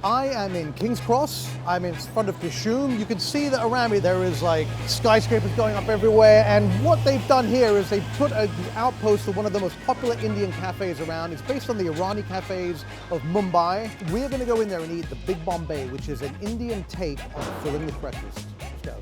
I am in King's Cross. I'm in front of Dishoom. You can see that around me there is like skyscrapers going up everywhere. And what they've done here is they've put an outpost of one of the most popular Indian cafes around. It's based on the Irani cafes of Mumbai. We're going to go in there and eat the Big Bombay, which is an Indian take on full English breakfast. Let's go.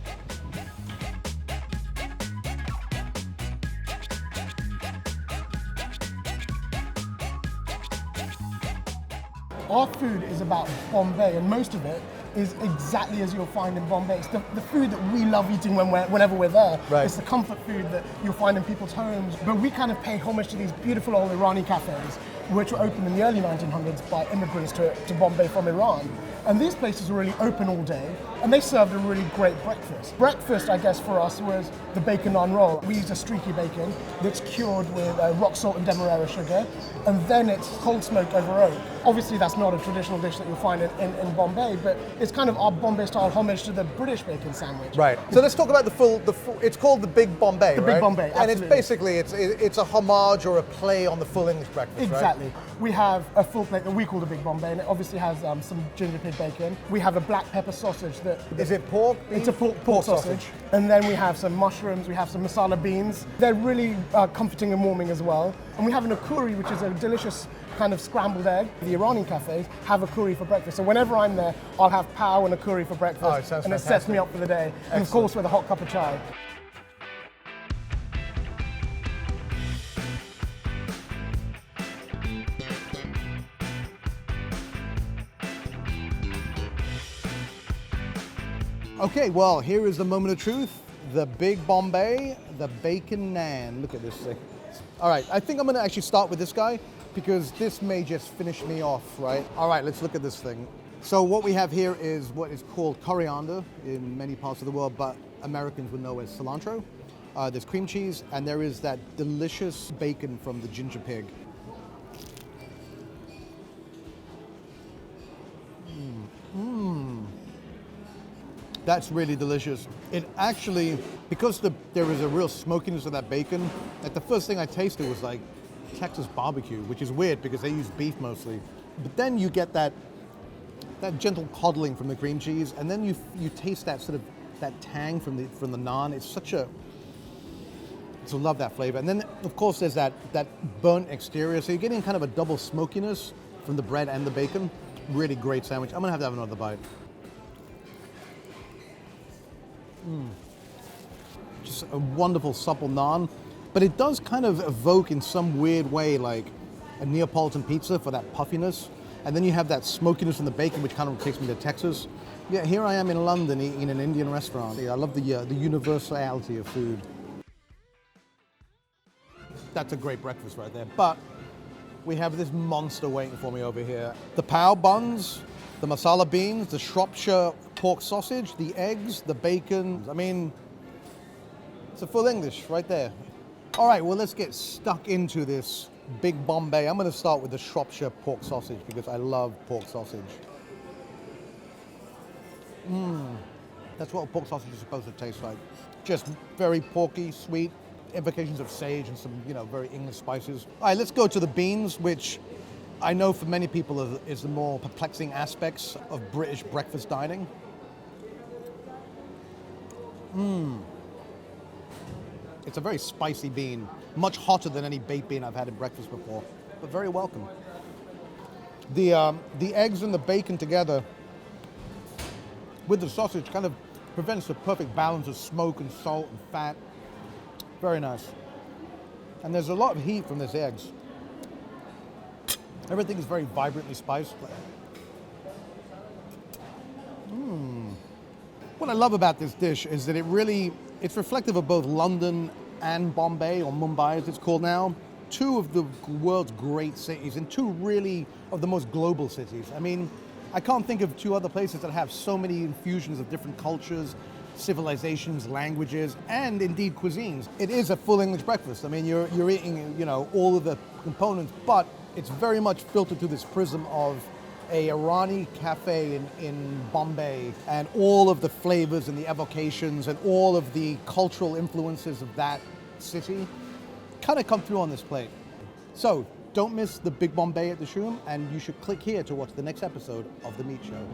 Our food is about Bombay, and most of it is exactly as you'll find in Bombay. It's the food that we love eating whenever we're there. Right. It's the comfort food that you'll find in people's homes. But we kind of pay homage to these beautiful old Irani cafes, which were opened in the early 1900s by immigrants to Bombay from Iran. And these places were really open all day, and they served a really great breakfast. Breakfast, I guess, for us was the bacon naan roll. We used a streaky bacon that's cured with rock salt and demerara sugar, and then it's cold smoked over oak. Obviously, that's not a traditional dish that you'll find in Bombay, but it's kind of our Bombay-style homage to the British bacon sandwich. Right. So let's talk about the full. It's called the Big Bombay, The right? Big Bombay, And it's absolutely. basically it's a homage or a play on the full English breakfast, Exactly. right? We have a full plate that we call the Big Bombay, and it obviously has some ginger pig bacon. We have a black pepper sausage that... Is it pork? It's a pork sausage. And then we have some mushrooms, we have some masala beans. They're really comforting and warming as well. And we have an akuri, which is a delicious kind of scrambled egg. The Iranian cafes have a curry for breakfast. So whenever I'm there, I'll have pao and a curry for breakfast. Oh, it sounds and it fantastic. sets me up for the day. And of course with a hot cup of chai. Okay, well, here is the moment of truth. The Big Bombay, the bacon naan. Look at this thing. All right, I think I'm gonna actually start with this guy because this may just finish me off, right? All right, let's look at this thing. So what we have here is what is called coriander in many parts of the world, but Americans would know as cilantro. There's cream cheese, and there is that delicious bacon from the ginger pig. That's really delicious. It actually, because there is a real smokiness of that bacon, like the first thing I tasted was like Texas barbecue, which is weird because they use beef mostly. But then you get that gentle coddling from the cream cheese, and then you taste that sort of that tang from the naan. It's such a, I love that flavor. And then of course there's that burnt exterior, so you're getting kind of a double smokiness from the bread and the bacon. Really great sandwich. I'm gonna have to have another bite. Just a wonderful supple naan, but it does kind of evoke in some weird way like a Neapolitan pizza for that puffiness, and then you have that smokiness from the bacon, which kind of takes me to Texas. Yeah, here I am in London eating in an Indian restaurant. Yeah, I love the universality of food. That's a great breakfast right there, but we have this monster waiting for me over here. The pao buns, the masala beans, the Shropshire pork sausage, the eggs, the bacon. I mean, it's a full English right there. All right, well, let's get stuck into this Big Bombay. I'm gonna start with the Shropshire pork sausage because I love pork sausage. That's what a pork sausage is supposed to taste like. Just very porky, sweet, invocations of sage and some, very English spices. All right, let's go to the beans, which I know for many people is the more perplexing aspects of British breakfast dining. It's a very spicy bean, much hotter than any baked bean I've had in breakfast before, but very welcome. The eggs and the bacon together with the sausage kind of prevents the perfect balance of smoke and salt and fat. Very nice. And there's a lot of heat from these eggs. Everything is very vibrantly spiced. What I love about this dish is that it's reflective of both London and Bombay, or Mumbai as it's called now. Two of the world's great cities and two really of the most global cities. I mean, I can't think of two other places that have so many infusions of different cultures, civilizations, languages, and indeed cuisines. It is a full English breakfast. I mean, you're eating, all of the components, but it's very much filtered through this prism of a Irani cafe in Bombay, and all of the flavors and the evocations and all of the cultural influences of that city kind of come through on this plate. So Don't miss the Big Bombay at Dishoom, and you should click here to watch the next episode of The Meat Show.